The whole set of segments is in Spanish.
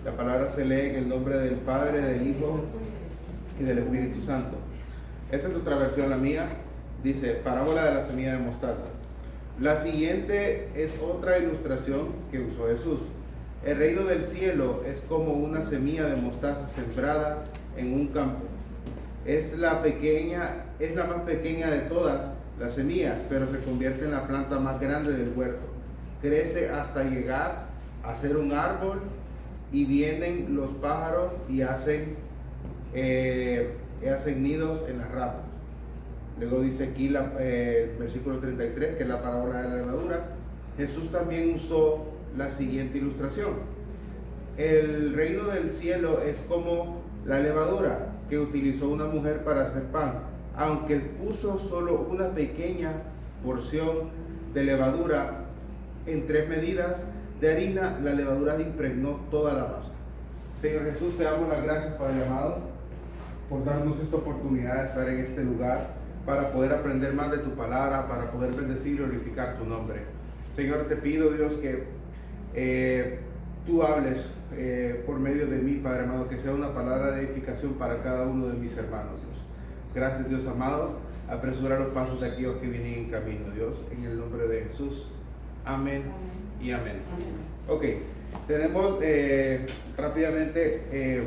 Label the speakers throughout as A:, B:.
A: La palabra se lee en el nombre del Padre, del Hijo y del Espíritu Santo. Esta es otra versión, la mía. Dice, parábola de la semilla de mostaza. La siguiente es otra ilustración que usó Jesús. El reino del cielo es como una semilla de mostaza sembrada en un campo. Es la más pequeña de todas las semillas, pero se convierte en la planta más grande del huerto. Crece hasta llegar a ser un árbol y vienen los pájaros y hacen nidos en las ramas. Luego dice aquí el versículo 33, que es la parábola de la levadura. Jesús también usó la siguiente ilustración. El reino del cielo es como la levadura que utilizó una mujer para hacer pan. Aunque puso solo una pequeña porción de levadura en 3 medidas de harina, la levadura impregnó toda la masa. Señor Jesús, te damos las gracias, Padre amado, por darnos esta oportunidad de estar en este lugar, para poder aprender más de tu palabra, para poder bendecir y glorificar tu nombre. Señor, te pido, Dios, que tú hables por medio de mí, Padre amado, que sea una palabra de edificación para cada uno de mis hermanos, Dios. Gracias, Dios amado. Apresura los pasos de aquellos que vienen en camino, Dios, en el nombre de Jesús. Amén y amén. Ok, tenemos rápidamente,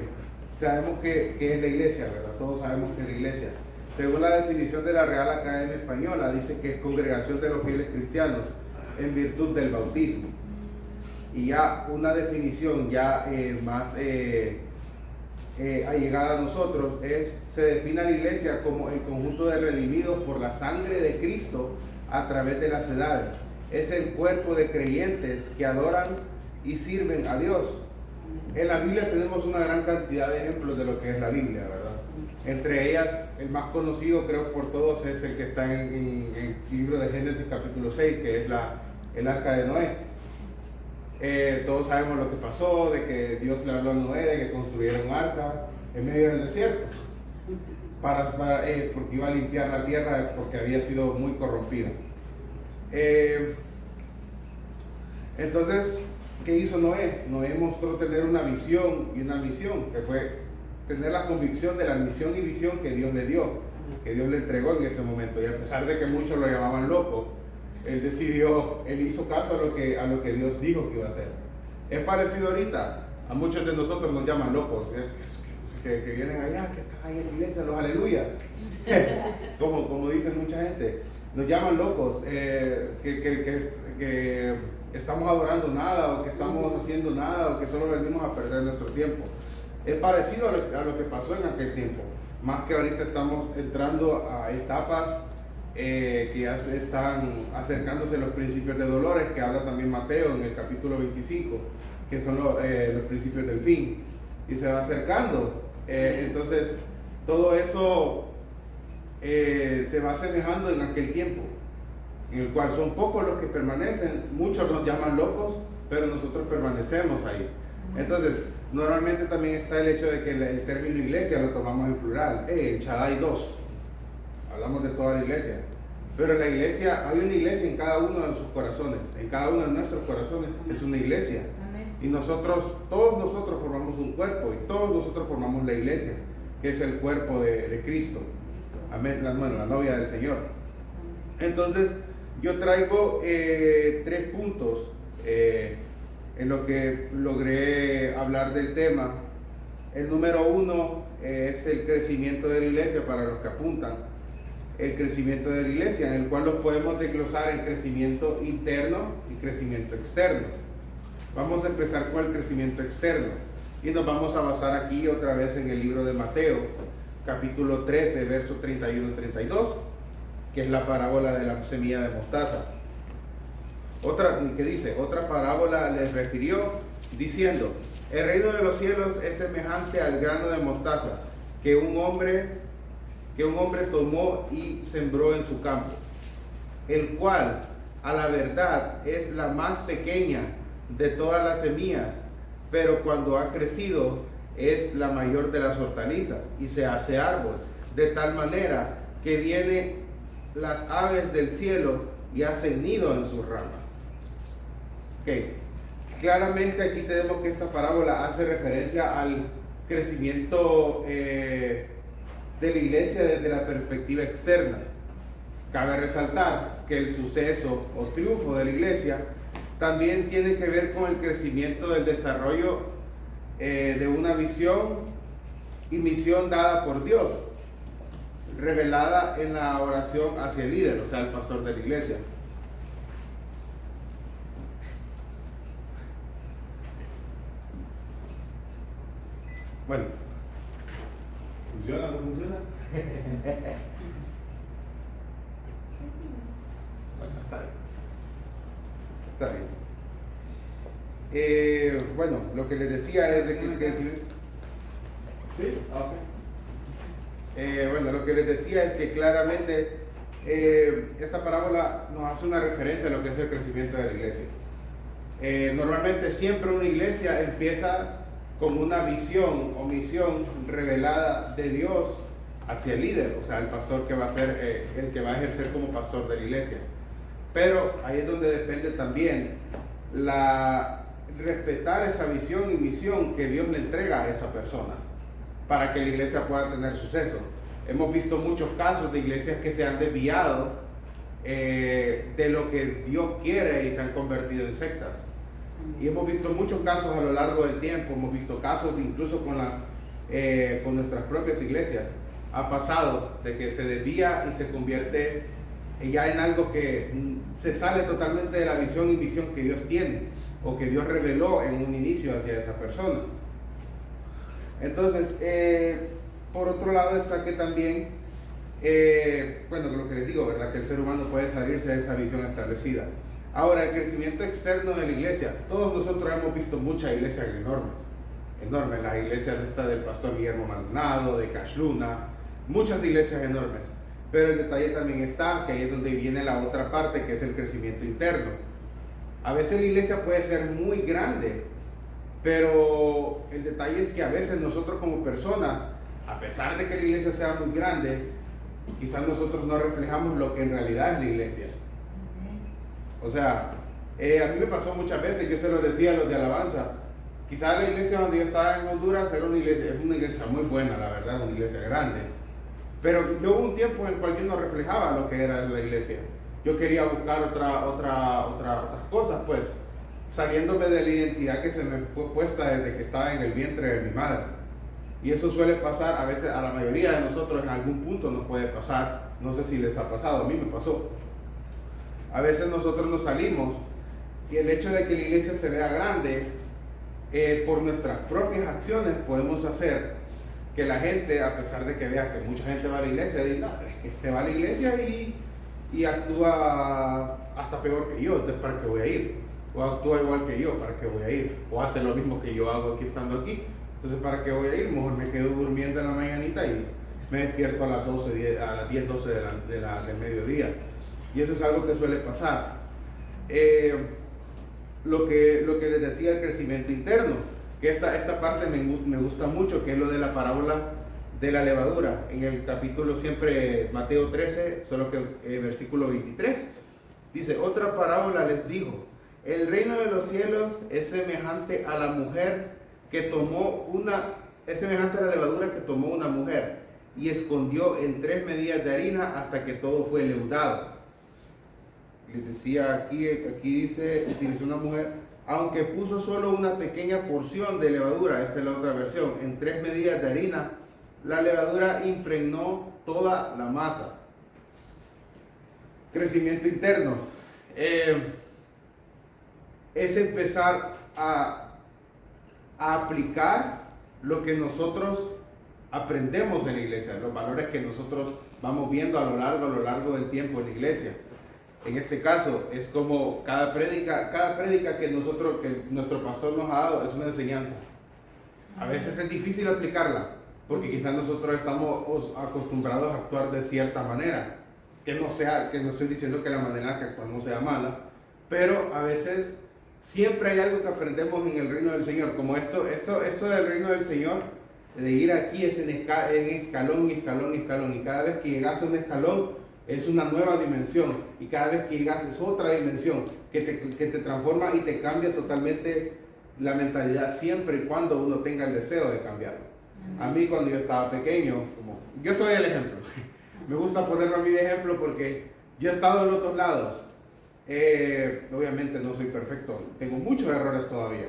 A: sabemos que es la iglesia, ¿verdad? Todos sabemos que es la iglesia. Según la definición de la Real Academia Española, dice que es congregación de los fieles cristianos en virtud del bautismo. Y ya una definición ya más allegada a nosotros se define a la iglesia como el conjunto de redimidos por la sangre de Cristo a través de las edades. Es el cuerpo de creyentes que adoran y sirven a Dios. En la Biblia tenemos una gran cantidad de ejemplos de lo que es la Biblia, ¿verdad? Entre ellas, el más conocido creo por todos es el que está en el libro de Génesis capítulo 6, que es el arca de Noé. Todos sabemos lo que pasó, de que Dios le habló a Noé de que construyera un arca en medio del desierto, porque iba a limpiar la tierra porque había sido muy corrompida. Entonces, ¿qué hizo Noé? Noé mostró tener una visión y una misión, que fue tener la convicción de la misión y visión que Dios le dio, que Dios le entregó en ese momento. Y a pesar de que muchos lo llamaban loco, él hizo caso a lo que Dios dijo que iba a hacer. Es parecido ahorita, a muchos de nosotros nos llaman locos, que vienen allá, que están ahí en la iglesia, los aleluya, como dicen mucha gente, nos llaman locos, que estamos adorando nada, o que estamos haciendo nada, o que solo venimos a perder nuestro tiempo. Es parecido a lo que pasó en aquel tiempo, más que ahorita estamos entrando a etapas que ya están acercándose los principios de dolores, que habla también Mateo en el capítulo 25, que son los principios del fin, y se va acercando. Entonces, todo eso se va asemejando en aquel tiempo, en el cual son pocos los que permanecen. Muchos nos llaman locos, pero nosotros permanecemos ahí. Entonces, normalmente también está el hecho de que el término iglesia lo tomamos en plural. En Shaddai 2, hablamos de toda la iglesia. Pero en la iglesia, hay una iglesia en cada uno de sus corazones. En cada uno de nuestros corazones es una iglesia. Y todos nosotros formamos un cuerpo, y todos nosotros formamos la iglesia, que es el cuerpo de Cristo. Amén. La novia del Señor. Entonces, yo traigo 3 puntos en lo que logré hablar del tema. El número 1 es el crecimiento de la iglesia, para los que apuntan. El crecimiento de la iglesia, en el cual lo podemos desglosar en crecimiento interno y crecimiento externo. Vamos a empezar con el crecimiento externo y nos vamos a basar aquí otra vez en el libro de Mateo, capítulo 13, versos 31-32, que es la parábola de la semilla de mostaza. Otra parábola les refirió diciendo: el reino de los cielos es semejante al grano de mostaza que un hombre tomó y sembró en su campo, el cual a la verdad es la más pequeña de todas las semillas, pero cuando ha crecido es la mayor de las hortalizas y se hace árbol, de tal manera que vienen las aves del cielo y hacen nido en sus ramas. Okay. claramente aquí tenemos que esta parábola hace referencia al crecimiento de la iglesia desde la perspectiva externa. Cabe resaltar que el suceso o triunfo de la iglesia también tiene que ver con el crecimiento del desarrollo de una visión y misión dada por Dios, revelada en la oración hacia el líder, o sea, el pastor de la iglesia. Bueno, ¿funciona o no funciona? Bueno, está bien. Bueno, lo que les decía es de que ¿sí? Okay. Bueno, lo que les decía es que claramente esta parábola nos hace una referencia a lo que es el crecimiento de la iglesia. Normalmente siempre una iglesia empieza con una visión o misión revelada de Dios hacia el líder, o sea, el pastor que va a ser el que va a ejercer como pastor de la iglesia. Pero ahí es donde depende también respetar esa visión y misión que Dios le entrega a esa persona para que la iglesia pueda tener suceso. Hemos visto muchos casos de iglesias que se han desviado de lo que Dios quiere y se han convertido en sectas. Y hemos visto muchos casos a lo largo del tiempo, hemos visto casos incluso con nuestras propias iglesias. Ha pasado de que se desvía y se convierte ya en algo que se sale totalmente de la visión y misión que Dios tiene o que Dios reveló en un inicio hacia esa persona. Entonces, por otro lado está que también, bueno, lo que les digo, ¿verdad? Que el ser humano puede salirse de esa visión establecida. Ahora, el crecimiento externo de la iglesia. Todos nosotros hemos visto muchas iglesias enormes. Las iglesias estas del pastor Guillermo Maldonado, de Cash Luna, muchas iglesias enormes. Pero el detalle también está, que ahí es donde viene la otra parte, que es el crecimiento interno. A veces la iglesia puede ser muy grande, pero el detalle es que a veces nosotros como personas, a pesar de que la iglesia sea muy grande, quizás nosotros no reflejamos lo que en realidad es la iglesia. O sea, a mí me pasó muchas veces, yo se lo decía a los de alabanza, quizás la iglesia donde yo estaba en Honduras es una iglesia muy buena, la verdad, una iglesia grande. Pero yo hubo un tiempo en el cual yo no reflejaba lo que era la iglesia. Yo quería buscar otras cosas, pues, saliéndome de la identidad que se me fue puesta desde que estaba en el vientre de mi madre. Y eso suele pasar, a veces a la mayoría de nosotros en algún punto nos puede pasar, no sé si les ha pasado, a mí me pasó. A veces nosotros nos salimos y el hecho de que la iglesia se vea grande, por nuestras propias acciones podemos hacer que la gente, a pesar de que vea que mucha gente va a la iglesia, diga, no, es que este va a la iglesia y actúa hasta peor que yo, entonces ¿para qué voy a ir? O actúa igual que yo, ¿para qué voy a ir? O hace lo mismo que yo hago aquí estando aquí, entonces ¿para qué voy a ir? Mejor me quedo durmiendo en la mañanita y me despierto a las 10, 12 del mediodía. Y eso es algo que suele pasar. Lo que les decía, el crecimiento interno, que esta parte me gusta mucho, que es lo de la parábola de la levadura. En el capítulo siempre, Mateo 13, solo que versículo 23, dice, otra parábola les dijo, el reino de los cielos es semejante a la levadura que tomó una mujer y escondió en 3 medidas de harina hasta que todo fue leudado. Les decía aquí dice, utilizó una mujer, aunque puso solo una pequeña porción de levadura, esta es la otra versión, en 3 medidas de harina, la levadura impregnó toda la masa. Crecimiento interno. Es empezar a aplicar lo que nosotros aprendemos en la iglesia, los valores que nosotros vamos viendo a lo largo del tiempo en la iglesia. En este caso es como cada prédica que nuestro pastor nos ha dado es una enseñanza. A veces es difícil aplicarla porque quizás nosotros estamos acostumbrados a actuar de cierta manera, que no estoy diciendo que la manera que actuamos sea mala, pero a veces siempre hay algo que aprendemos en el reino del Señor, como esto del reino del Señor, de ir aquí es en escalón, y cada vez que llegas a un escalón es una nueva dimensión, y cada vez que llegas es otra dimensión que te transforma y te cambia totalmente la mentalidad, siempre y cuando uno tenga el deseo de cambiarlo. A mí, cuando yo estaba pequeño, yo soy el ejemplo, me gusta ponerlo a mí de ejemplo porque yo he estado en otros lados. Obviamente no soy perfecto, tengo muchos errores todavía,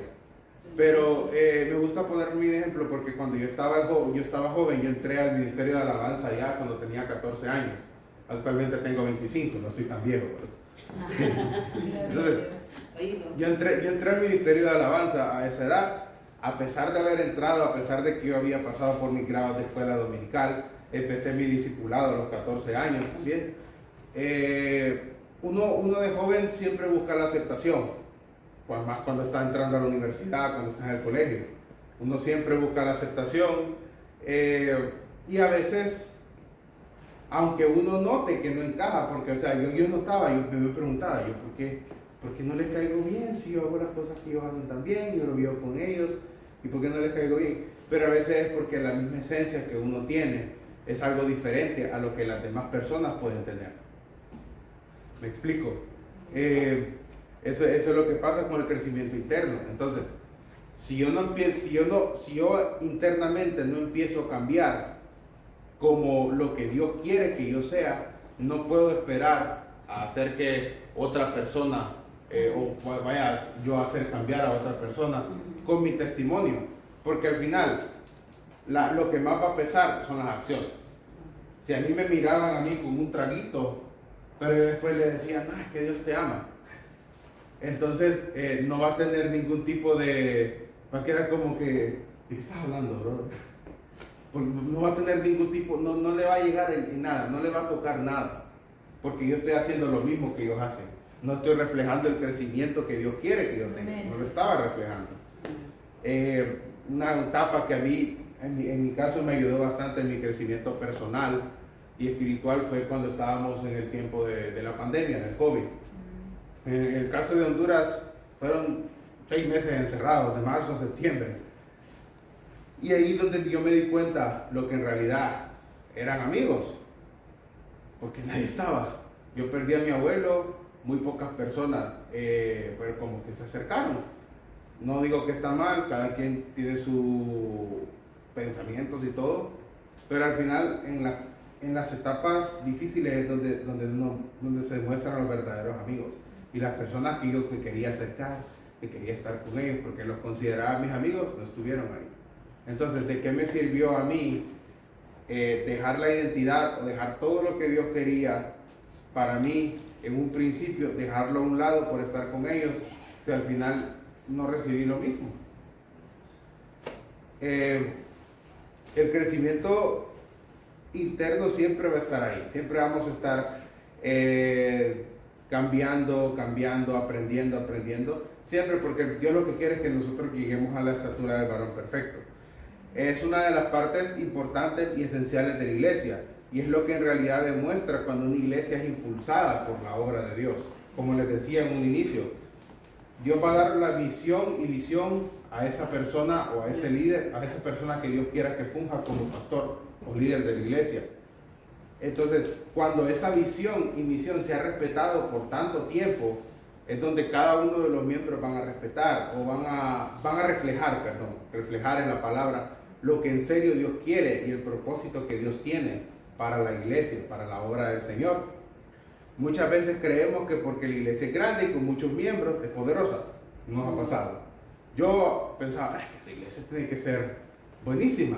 A: pero me gusta poner a mí de ejemplo porque cuando yo estaba joven, yo entré al Ministerio de Alabanza ya cuando tenía 14 años. Actualmente tengo 25, no estoy tan viejo, entonces, yo entré al Ministerio de Alabanza a esa edad, a pesar de haber entrado, a pesar de que yo había pasado por mis grados de escuela dominical, empecé mi discipulado a los 14 años también. Uno de joven siempre busca la aceptación, más cuando está entrando a la universidad, cuando está en el colegio. Uno siempre busca la aceptación, y a veces, aunque uno note que no encaja, porque o sea, yo notaba, yo me preguntaba, ¿por qué no les caigo bien si yo hago las cosas que ellos hacen tan bien, yo lo vivo con ellos, y por qué no les caigo bien? Pero a veces es porque la misma esencia que uno tiene es algo diferente a lo que las demás personas pueden tener. ¿Me explico? Eso es lo que pasa con el crecimiento interno. Entonces, si yo internamente no empiezo a cambiar como lo que Dios quiere que yo sea, no puedo esperar a hacer que otra persona o vaya yo a hacer cambiar a otra persona con mi testimonio, porque al final lo que más va a pesar son las acciones. Si a mí me miraban a mí con un traguito, pero después le decían, es que Dios te ama, entonces no va a tener ningún tipo de, va a quedar como que, ¿qué estás hablando, bro? No va a tener ningún tipo, no le va a llegar en nada, no le va a tocar nada, porque yo estoy haciendo lo mismo que ellos hacen. No estoy reflejando el crecimiento que Dios quiere que yo tenga, no lo estaba reflejando. Una etapa que a mí, en mi caso, me ayudó bastante en mi crecimiento personal y espiritual fue cuando estábamos en el tiempo de la pandemia, del COVID. En el caso de Honduras, fueron 6 meses encerrados, de marzo a septiembre. Y ahí donde yo me di cuenta lo que en realidad eran amigos, porque nadie estaba. Yo perdí a mi abuelo, muy pocas personas pero como que se acercaron. No digo que está mal, cada quien tiene sus pensamientos y todo, pero al final en las etapas difíciles es donde se muestran los verdaderos amigos y las personas que yo quería acercar, que quería estar con ellos porque los consideraba mis amigos, no estuvieron ahí. Entonces, ¿de qué me sirvió a mí dejar la identidad o dejar todo lo que Dios quería para mí en un principio, dejarlo a un lado por estar con ellos, si al final no recibí lo mismo? El crecimiento interno siempre va a estar ahí, siempre vamos a estar cambiando, aprendiendo, siempre, porque Dios lo que quiere es que nosotros lleguemos a la estatura del varón perfecto. Es una de las partes importantes y esenciales de la iglesia, y es lo que en realidad demuestra cuando una iglesia es impulsada por la obra de Dios. Como les decía en un inicio, Dios va a dar la visión a esa persona o a ese líder, a esa persona que Dios quiera que funja como pastor o líder de la iglesia. Entonces, cuando esa visión y misión se ha respetado por tanto tiempo, es donde cada uno de los miembros van a respetar o van a reflejar en la palabra lo que en serio Dios quiere y el propósito que Dios tiene para la iglesia, para la obra del Señor. Muchas veces creemos que porque la iglesia es grande y con muchos miembros es poderosa. No nos ha pasado. Yo pensaba, que esa iglesia tiene que ser buenísima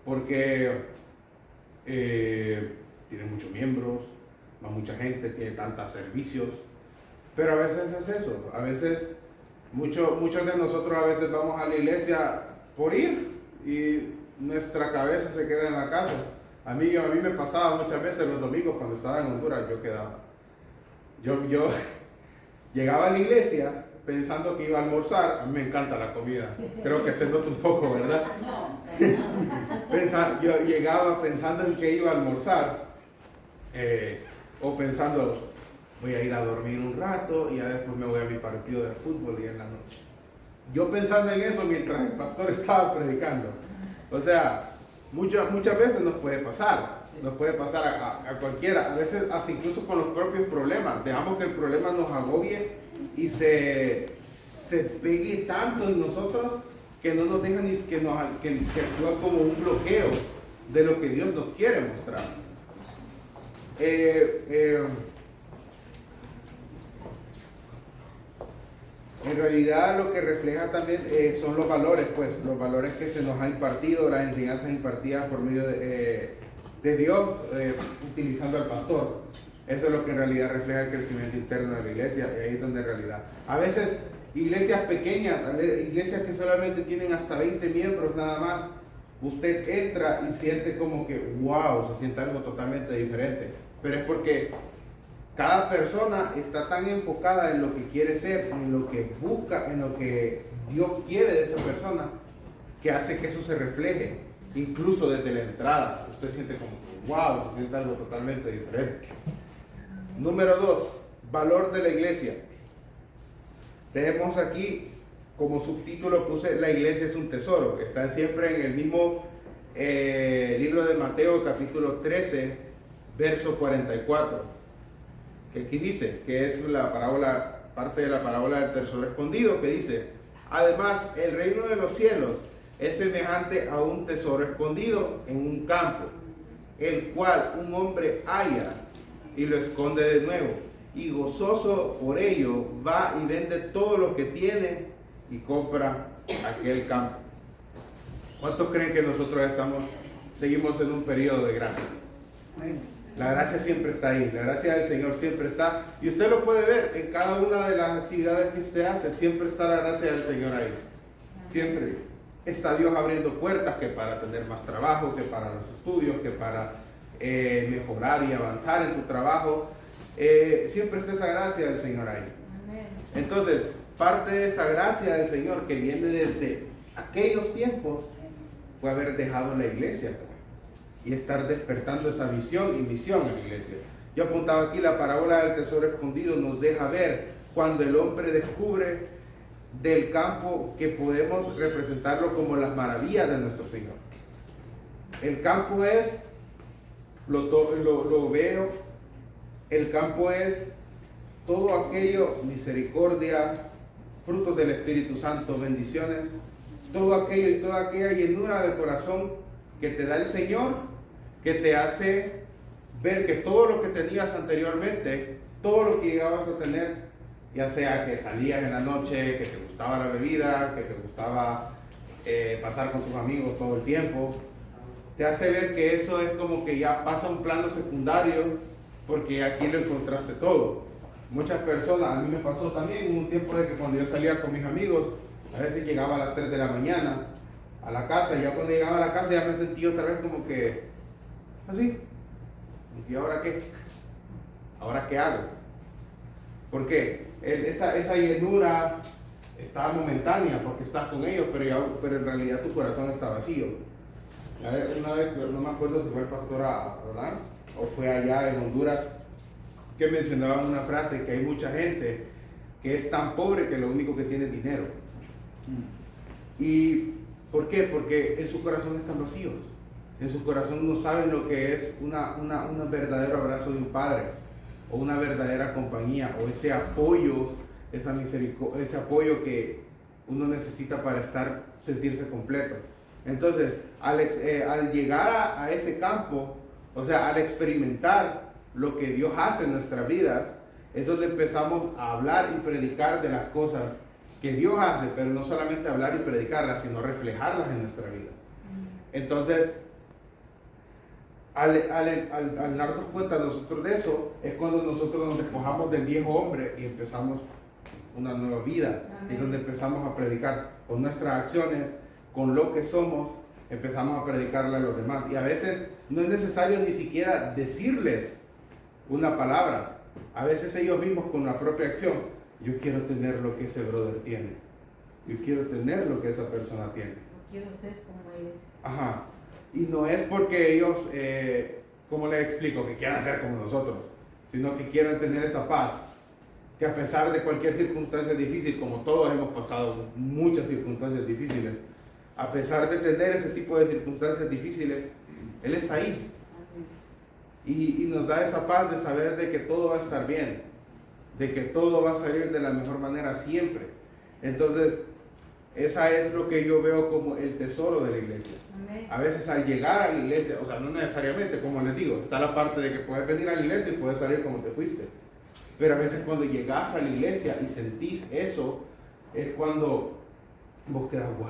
A: porque tiene muchos miembros, va mucha gente, tiene tantos servicios. Pero a veces no es eso. A veces, muchos de nosotros a veces vamos a la iglesia por ir y nuestra cabeza se queda en la casa. A mí me pasaba muchas veces los domingos cuando estaba en Honduras, yo quedaba. Yo llegaba a la iglesia pensando que iba a almorzar. A mí me encanta la comida. Creo que se nota un poco, ¿verdad? Yo llegaba pensando en que iba a almorzar o pensando, voy a ir a dormir un rato y ya después me voy a mi partido de fútbol y en la noche. Yo pensando en eso mientras el pastor estaba predicando. O sea, muchas veces nos puede pasar. Nos puede pasar a cualquiera, a veces hasta incluso con los propios problemas. Dejamos que el problema nos agobie y se pegue tanto en nosotros que no nos deja ni que actúa como un bloqueo de lo que Dios nos quiere mostrar. En realidad lo que refleja también son los valores, pues, los valores que se nos ha impartido, las enseñanzas impartidas por medio de Dios, utilizando al pastor. Eso es lo que en realidad refleja el crecimiento interno de la iglesia, y ahí es donde en realidad, a veces iglesias pequeñas, iglesias que solamente tienen hasta 20 miembros nada más, usted entra y siente como que, wow, se siente algo totalmente diferente, pero es porque cada persona está tan enfocada en lo que quiere ser, en lo que busca, en lo que Dios quiere de esa persona, que hace que eso se refleje, incluso desde la entrada. Usted siente como, wow, se siente algo totalmente diferente. Número 2, valor de la iglesia. Tenemos aquí, como subtítulo puse, la iglesia es un tesoro. Está siempre en el mismo libro de Mateo, capítulo 13, verso 44. Que aquí dice, que es la parábola, parte de la parábola del tesoro escondido, que dice: además, el reino de los cielos es semejante a un tesoro escondido en un campo, el cual un hombre halla y lo esconde de nuevo, y gozoso por ello va y vende todo lo que tiene y compra aquel campo. ¿Cuántos creen que nosotros seguimos en un periodo de gracia? La gracia siempre está ahí, la gracia del Señor siempre está, y usted lo puede ver en cada una de las actividades que usted hace, siempre está la gracia del Señor ahí. Siempre está Dios abriendo puertas, que para tener más trabajo, que para los estudios, que para mejorar y avanzar en tu trabajo. Siempre está esa gracia del Señor ahí. Entonces, parte de esa gracia del Señor que viene desde aquellos tiempos fue haber dejado la iglesia y estar despertando esa visión y misión en la iglesia. Yo apuntaba aquí la parábola del tesoro escondido, nos deja ver cuando el hombre descubre del campo, que podemos representarlo como las maravillas de nuestro Señor. El campo es, lo veo, el campo es todo aquello, misericordia, frutos del Espíritu Santo, bendiciones, todo aquello y toda aquella llenura de corazón que te da el Señor, que te hace ver que todo lo que tenías anteriormente, todo lo que llegabas a tener, ya sea que salías en la noche, que te gustaba la bebida, que te gustaba pasar con tus amigos todo el tiempo, te hace ver que eso es como que ya pasa a un plano secundario, porque aquí lo encontraste todo. Muchas personas, a mí me pasó también un tiempo de que cuando yo salía con mis amigos, a veces llegaba a las 3 de la mañana a la casa, y ya cuando llegaba a la casa ya me sentía otra vez como que así. ¿Y ahora qué? ¿Ahora qué hago? ¿Por qué? Esa llenura está momentánea porque estás con ellos, pero en realidad tu corazón está vacío. Una vez, no me acuerdo si fue el pastor a hablar o fue allá en Honduras, que mencionaba una frase, que hay mucha gente que es tan pobre que lo único que tiene es dinero. ¿Y por qué? Porque en su corazón están vacíos. En su corazón no saben lo que es un verdadero abrazo de un padre, o una verdadera compañía, o ese apoyo, esa misericordia, ese apoyo que uno necesita para sentirse completo. Entonces, al llegar a ese campo, o sea, al experimentar lo que Dios hace en nuestras vidas, es donde empezamos a hablar y predicar de las cosas que Dios hace, pero no solamente hablar y predicarlas, sino reflejarlas en nuestra vida. Entonces, al darnos cuenta nosotros de eso, es cuando nosotros nos despojamos del viejo hombre y empezamos una nueva vida. Amén. Es donde empezamos a predicar con nuestras acciones, con lo que somos, empezamos a predicarle a los demás. Y a veces no es necesario ni siquiera decirles una palabra. A veces ellos mismos con la propia acción: yo quiero tener lo que ese brother tiene, yo quiero tener lo que esa persona tiene,
B: yo quiero ser como él es.
A: Ajá. Y no es porque ellos, como les explico, que quieran ser como nosotros, sino que quieran tener esa paz, que a pesar de cualquier circunstancia difícil, como todos hemos pasado muchas circunstancias difíciles, a pesar de tener ese tipo de circunstancias difíciles, Él está ahí. y nos da esa paz de saber de que todo va a estar bien, de que todo va a salir de la mejor manera siempre. Entonces, esa es lo que yo veo como el tesoro de la iglesia.
B: Amén.
A: A veces al llegar a la iglesia, o sea, no necesariamente, como les digo, está la parte de que puedes venir a la iglesia y puedes salir como te fuiste. Pero a veces cuando llegas a la iglesia y sentís eso, es cuando vos quedas, wow,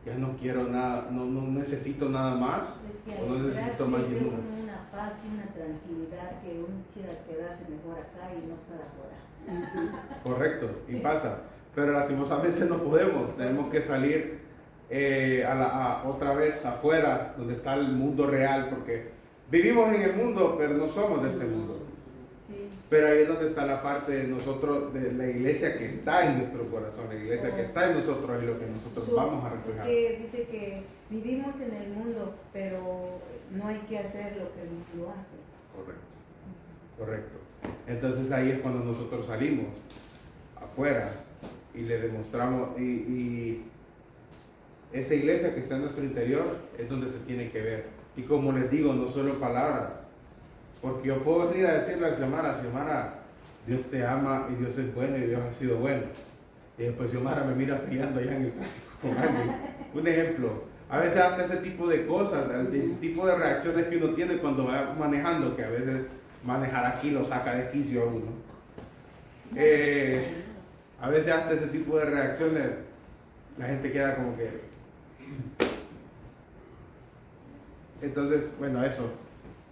A: ya no quiero nada, no necesito nada más,
B: Es que
A: o
B: al
A: no
B: entrar
A: necesito más
B: siente
A: llenura.
B: uno una paz y una tranquilidad que uno quisiera quedarse mejor acá y no estar afuera.
A: Correcto, y pasa. Pero lastimosamente no podemos, tenemos que salir otra vez afuera, donde está el mundo real, porque vivimos en el mundo, pero no somos de este mundo.
B: Sí.
A: Pero ahí es donde está la parte de nosotros, de la iglesia que está en nuestro corazón, la iglesia que está en nosotros y lo que nosotros vamos a reflejar.
B: Que dice que vivimos en el mundo, pero no hay que hacer lo que el mundo hace.
A: Correcto, correcto. Entonces ahí es cuando nosotros salimos afuera y le demostramos, y esa iglesia que está en nuestro interior es donde se tiene que ver. Y como les digo, no solo palabras, porque yo puedo venir a decirle a Xiomara, Dios te ama y Dios es bueno y Dios ha sido bueno. Y después Xiomara me mira peleando allá en el tráfico con alguien. Un ejemplo, a veces hasta ese tipo de cosas, el tipo de reacciones que uno tiene cuando va manejando, que a veces manejar aquí lo saca de quicio a uno. A veces hasta ese tipo de reacciones la gente queda como que... Entonces, bueno, eso.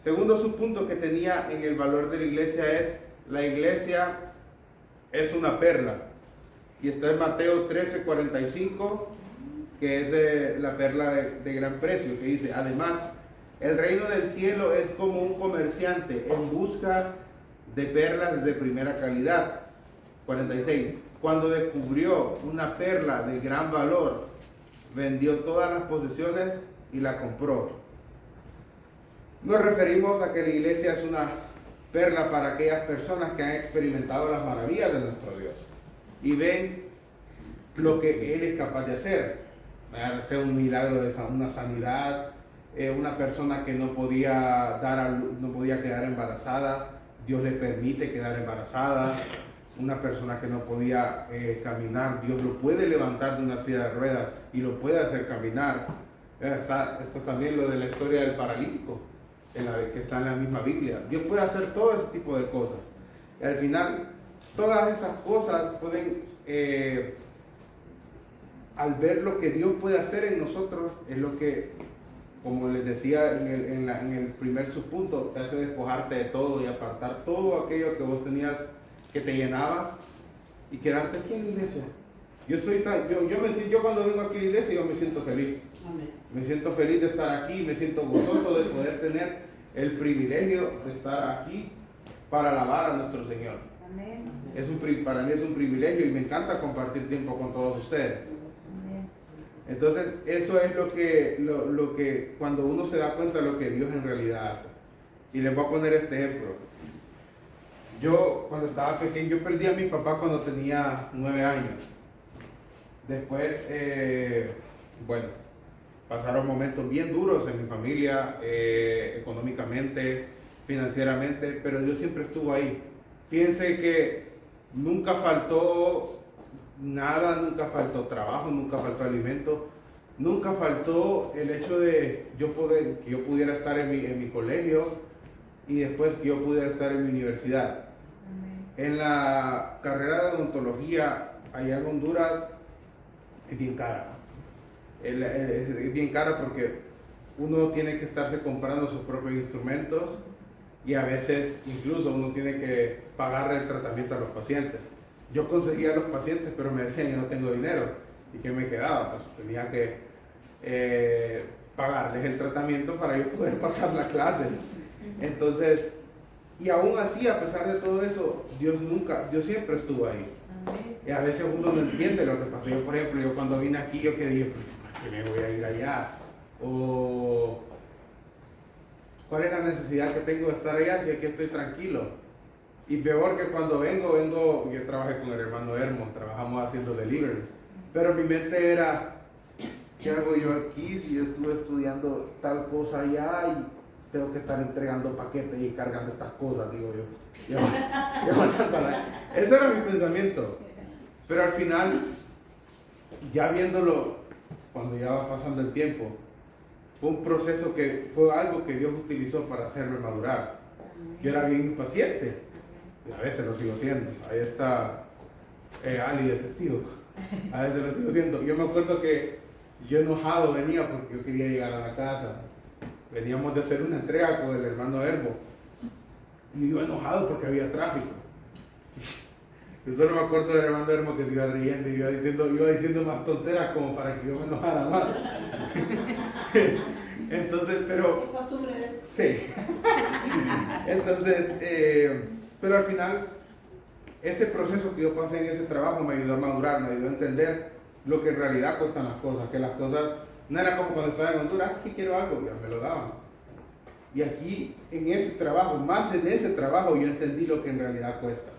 A: Segundo subpunto que tenía en el valor de la iglesia es, la iglesia es una perla. Y está en Mateo 13:45, que es la perla de gran precio, que dice, además, el reino del cielo es como un comerciante en busca de perlas de primera calidad. 46. Cuando descubrió una perla de gran valor, vendió todas las posesiones y la compró. Nos referimos a que la iglesia es una perla para aquellas personas que han experimentado las maravillas de nuestro Dios y ven lo que Él es capaz de hacer. Hacer un milagro de una sanidad, una persona que no podía quedar embarazada, Dios le permite quedar embarazada. Una persona que no podía caminar, Dios lo puede levantar de una silla de ruedas y lo puede hacer caminar. Esto también lo de la historia del paralítico, que está en la misma Biblia. Dios puede hacer todo ese tipo de cosas. Y al final, todas esas cosas pueden, al ver lo que Dios puede hacer en nosotros, es lo que, como les decía en el primer subpunto, te hace despojarte de todo y apartar todo aquello que vos tenías que te llenaba y quedarte aquí en la iglesia. Yo cuando vengo aquí a la iglesia yo me siento feliz.
C: Amén.
A: Me siento feliz de estar aquí, me siento gozoso de poder tener el privilegio de estar aquí para alabar a nuestro Señor.
B: Amén.
A: Para mí es un privilegio y me encanta compartir tiempo con todos ustedes.
B: Amén.
A: Entonces eso es lo que cuando uno se da cuenta de lo que Dios en realidad hace. Y les voy a poner este ejemplo. Yo cuando estaba pequeño, yo perdí a mi papá cuando tenía 9 años. Después, bueno, pasaron momentos bien duros en mi familia, económicamente, financieramente, pero Dios siempre estuvo ahí. Fíjense que nunca faltó nada, nunca faltó trabajo, nunca faltó alimento, nunca faltó el hecho de que yo pudiera estar en mi colegio y después que yo pudiera estar en mi universidad. En la carrera de odontología allá en Honduras es bien cara. Es bien cara porque uno tiene que estarse comprando sus propios instrumentos y a veces incluso uno tiene que pagarle el tratamiento a los pacientes. Yo conseguía a los pacientes, pero me decían que no tengo dinero. ¿Y qué me quedaba? Pues tenía que pagarles el tratamiento para yo poder pasar la clase. Entonces, y aún así, a pesar de todo eso, Dios siempre estuvo ahí.
B: Amén.
A: Y a veces uno no entiende lo que pasó. Yo, por ejemplo, cuando vine aquí, yo que dije, ¿por qué me voy a ir allá? O, ¿cuál es la necesidad que tengo de estar allá si aquí estoy tranquilo? Y peor que cuando vengo, yo trabajé con el hermano Hermo, trabajamos haciendo deliveries. Pero mi mente era, ¿qué hago yo aquí si estuve estudiando tal cosa allá? tengo que estar entregando paquetes y cargando estas cosas, digo yo. Ese era mi pensamiento. Pero al final, ya viéndolo, cuando ya va pasando el tiempo, fue un proceso que fue algo que Dios utilizó para hacerme madurar. Yo era bien impaciente, y a veces lo sigo siendo. Ahí está Ali de testigo. A veces lo sigo siendo. Yo me acuerdo que yo enojado venía porque yo quería llegar a la casa. Veníamos de hacer una entrega con el hermano Hermo. Y yo enojado porque había tráfico. Yo solo me acuerdo del hermano Hermo que se iba riendo y iba diciendo más tonteras como para que yo me enojara más. Entonces, pero...
B: ¿Qué costumbre de él?
A: Sí. Entonces, pero al final, ese proceso que yo pasé en ese trabajo me ayudó a madurar, me ayudó a entender lo que en realidad cuestan las cosas, que las cosas no era como cuando estaba en Honduras, que quiero algo, ya me lo daban. Y aquí, en ese trabajo, más en ese trabajo, yo entendí lo que en realidad cuesta.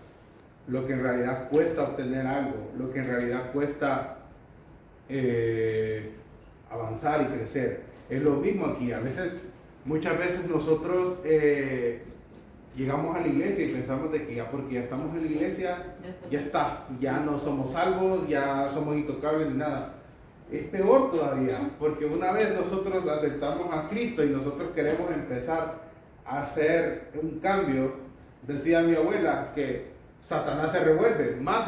A: Lo que en realidad cuesta obtener algo, lo que en realidad cuesta avanzar y crecer. Es lo mismo aquí. Muchas veces nosotros llegamos a la iglesia y pensamos de que ya porque ya estamos en la iglesia, ya está, ya no somos salvos, ya somos intocables ni nada. Es peor todavía, porque una vez nosotros aceptamos a Cristo y nosotros queremos empezar a hacer un cambio, decía mi abuela que Satanás se revuelve y más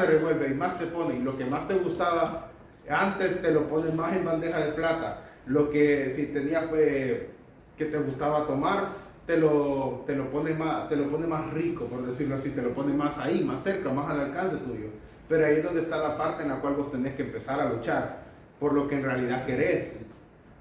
A: te pone, y lo que más te gustaba antes te lo pone más en bandeja de plata. Lo que si tenías que te gustaba tomar, te lo pone más rico, por decirlo así, te lo pone más ahí, más cerca, más al alcance tuyo. Pero ahí es donde está la parte en la cual vos tenés que empezar a luchar por lo que en realidad querés,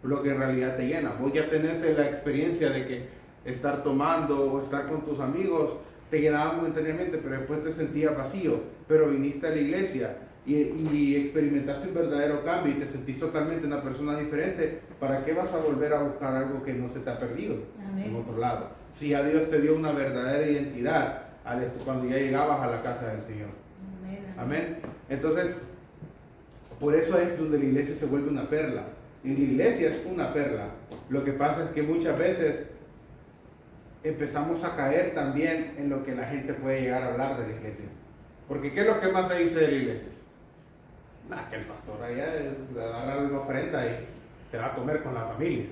A: por lo que en realidad te llena. Vos ya tenés la experiencia de que estar tomando o estar con tus amigos te llenaba momentáneamente, pero después te sentías vacío, pero viniste a la iglesia y experimentaste un verdadero cambio y te sentís totalmente una persona diferente. ¿Para qué vas a volver a buscar algo que no se te ha perdido? Amén. En otro lado? Si ya Dios te dio una verdadera identidad cuando ya llegabas a la casa del Señor. Amén. Amén. Entonces, por eso es donde la iglesia se vuelve una perla. Y la iglesia es una perla. Lo que pasa es que muchas veces empezamos a caer también en lo que la gente puede llegar a hablar de la iglesia. Porque ¿qué es lo que más se dice de la iglesia? Que el pastor allá agarra la ofrenda y te va a comer con la familia.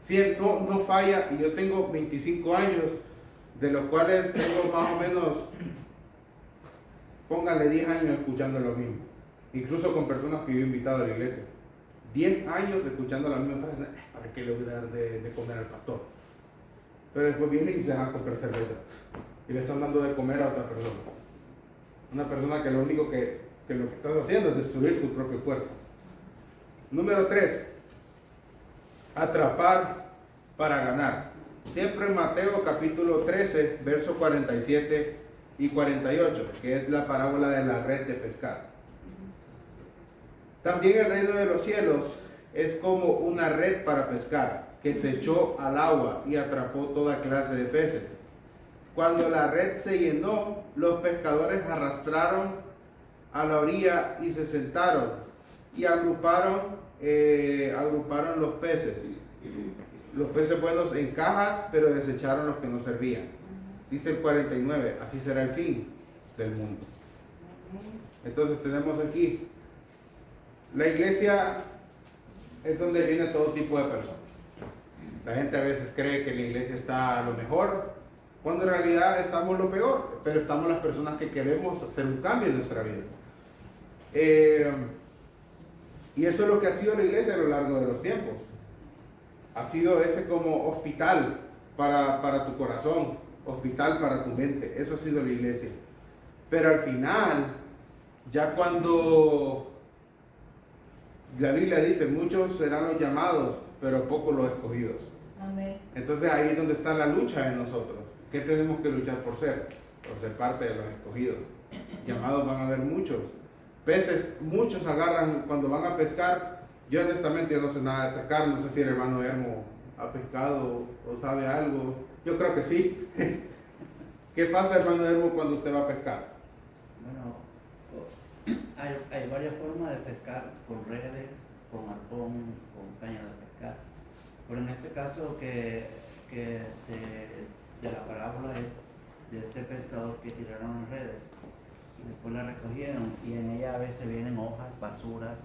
A: Si no falla, y yo tengo 25 años, de los cuales tengo más o menos, pónganle 10 años escuchando lo mismo. Incluso con personas que yo he invitado a la iglesia. 10 años escuchando la misma frase, ¿para qué le voy a dar de comer al pastor? Pero después vienen y se van a comprar cerveza. Y le están dando de comer a otra persona. Una persona que lo único que lo que estás haciendo es destruir tu propio cuerpo. Número 3. Atrapar para ganar. Siempre en Mateo capítulo 13, versos 47 y 48, que es la parábola de la red de pescar. También el reino de los cielos es como una red para pescar, que se echó al agua y atrapó toda clase de peces. Cuando la red se llenó, los pescadores arrastraron a la orilla y se sentaron y agruparon los peces. Los peces buenos en cajas, pero desecharon los que no servían. Dice el 49, así será el fin del mundo. Entonces tenemos aquí, la iglesia es donde viene todo tipo de personas. La gente a veces cree que la iglesia está a lo mejor, cuando en realidad estamos lo peor, pero estamos las personas que queremos hacer un cambio en nuestra vida. Y eso es lo que ha sido la iglesia a lo largo de los tiempos. Ha sido ese como hospital para tu corazón, hospital para tu mente. Eso ha sido la iglesia. Pero al final, ya cuando la Biblia dice, muchos serán los llamados, pero pocos los escogidos. Amén. Entonces ahí es donde está la lucha en nosotros. ¿Qué tenemos que luchar por ser? Por ser parte de los escogidos. Llamados van a haber muchos. Peces, muchos agarran cuando van a pescar. Yo honestamente no sé nada de pescar, no sé si el hermano Hermo ha pescado o sabe algo. Yo creo que sí. ¿Qué pasa, hermano Hermo, cuando usted va a pescar?
C: Bueno, hay varias formas de pescar, con redes, con arpón, con caña de pescar. Pero en este caso que de la parábola es de este pescador que tiraron las redes y después la recogieron, y en ella a veces vienen hojas, basuras,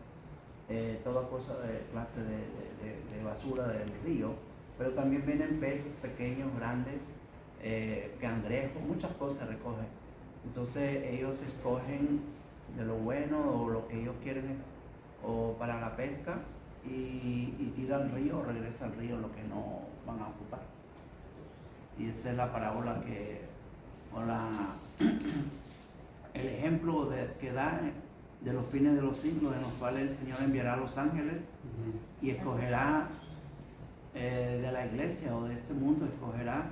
C: toda cosa de clase de basura del río, pero también vienen peces pequeños, grandes, cangrejos, muchas cosas recogen. Entonces ellos escogen de lo bueno o lo que ellos quieren o para la pesca, y tiran al río, regresa al río lo que no van a ocupar. Y esa es la parábola el ejemplo que da de los fines de los siglos, en los cuales el Señor enviará a los ángeles y escogerá de la iglesia o de este mundo, escogerá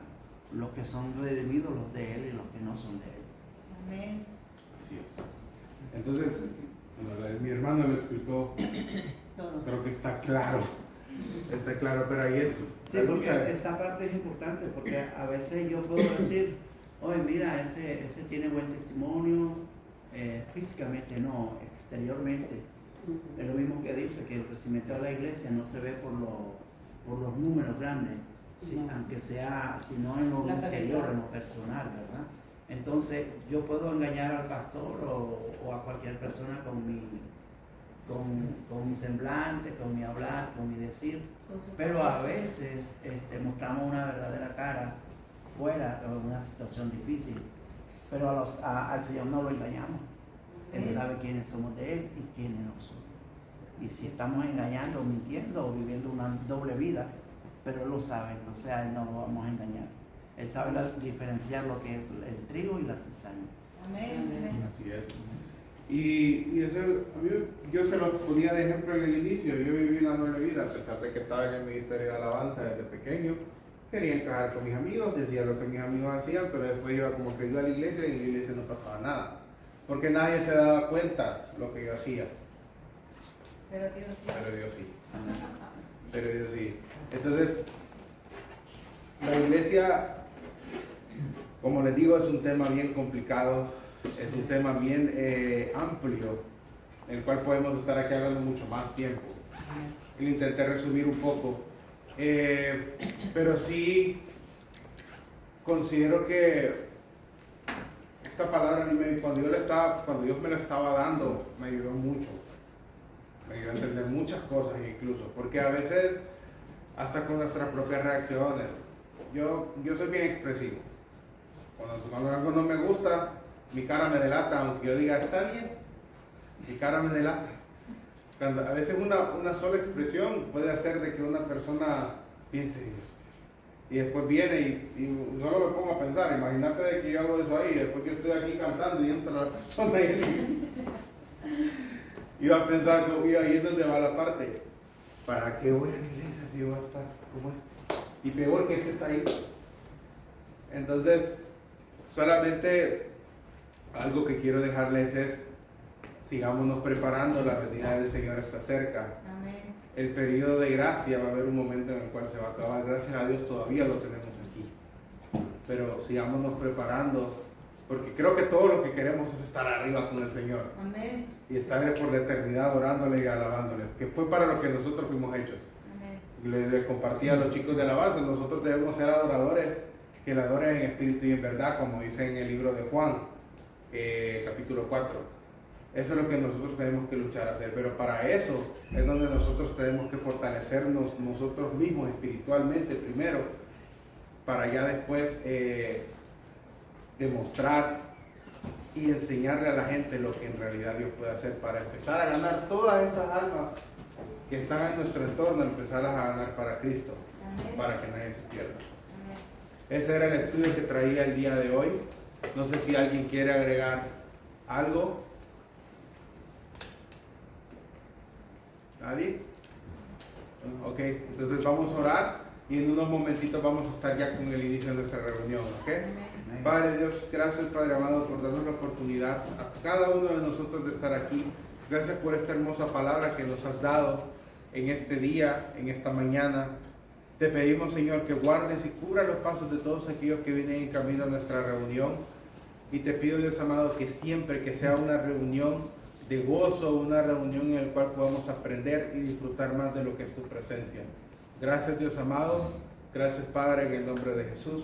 C: los que son redimidos, los de Él, y los que no son de Él.
B: Amén.
A: Así es. Entonces, bueno, mi hermano lo explicó, creo que está claro, pero ahí es.
C: Sí, porque esa parte es importante, porque a veces yo puedo decir, oye, mira, ese tiene buen testimonio, físicamente no, exteriormente. Es lo mismo que dice que el crecimiento de la iglesia no se ve por los números grandes, aunque sea, sino en lo interior, en lo personal, ¿verdad? Entonces yo puedo engañar al pastor o a cualquier persona con mi semblante, con mi hablar, con mi decir, pero a veces mostramos una verdadera cara fuera de una situación difícil, pero al Señor no lo engañamos. Él sabe quiénes somos de Él y quiénes no somos. Y si estamos engañando, mintiendo o viviendo una doble vida, pero Él lo sabe, entonces a Él no lo vamos a engañar. Él sabe diferenciar lo que es el trigo y la cizaña.
B: Amén.
A: Así es. Y eso, yo se lo ponía de ejemplo en el inicio. Yo viví una doble vida, a pesar de que estaba en el ministerio de alabanza desde pequeño. Quería encajar con mis amigos, decía lo que mis amigos hacían, pero después iba como que iba a la iglesia y en la iglesia no pasaba nada. Porque nadie se daba cuenta lo que yo hacía.
B: Pero Dios sí.
A: Pero Dios sí. Entonces, la iglesia, como les digo, es un tema bien complicado, es un tema bien amplio, el cual podemos estar aquí hablando mucho más tiempo. Y lo intenté resumir un poco, pero sí considero que esta palabra, cuando Dios me la estaba dando, me ayudó mucho. Me ayudó a entender muchas cosas incluso, porque a veces, hasta con nuestras propias reacciones, yo soy bien expresivo. Cuando algo no me gusta, mi cara me delata, aunque yo diga, está bien, mi cara me delata. A veces una sola expresión puede hacer de que una persona piense, y después viene y solo me pongo a pensar, imagínate de que yo hago eso ahí, y después yo estoy aquí cantando y entra la persona y va a pensar, y ahí es donde va la parte, ¿para qué voy a la iglesia si voy a estar como este? Y peor que este está ahí. Entonces, solamente algo que quiero dejarles es, sigámonos preparando, la venida del Señor está cerca.
B: Amén.
A: El periodo de gracia va a haber un momento en el cual se va a acabar. Gracias a Dios todavía lo tenemos aquí. Pero sigámonos preparando, porque creo que todo lo que queremos es estar arriba con el Señor.
B: Amén.
A: Y estar por la eternidad orándole y alabándole, que fue para lo que nosotros fuimos hechos.
B: Amén.
A: Le compartí a los chicos de alabanza, nosotros debemos ser adoradores que le adoren en espíritu y en verdad, como dice en el libro de Juan, capítulo 4. Eso es lo que nosotros tenemos que luchar a hacer, pero para eso es donde nosotros tenemos que fortalecernos nosotros mismos espiritualmente primero, para ya después demostrar y enseñarle a la gente lo que en realidad Dios puede hacer, para empezar a ganar todas esas almas que están en nuestro entorno, empezarlas a ganar para Cristo.
B: Amén.
A: Para que nadie se pierda.
B: Amén.
A: Ese era el estudio que traía el día de hoy. No sé si alguien quiere agregar algo. ¿Nadie? Ok, entonces vamos a orar y en unos momentitos vamos a estar ya con el inicio de nuestra reunión. ¿Ok?
B: Amén.
A: Padre Dios, gracias Padre amado por darnos la oportunidad a cada uno de nosotros de estar aquí. Gracias por esta hermosa palabra que nos has dado en este día, en esta mañana. Te pedimos, Señor, que guardes y cubra los pasos de todos aquellos que vienen en camino a nuestra reunión. Y te pido, Dios amado, que siempre que sea una reunión de gozo, una reunión en la cual podamos aprender y disfrutar más de lo que es tu presencia. Gracias, Dios amado. Gracias, Padre, en el nombre de Jesús.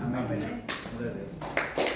D: Amén.
A: Amén.
D: Gloria a Dios.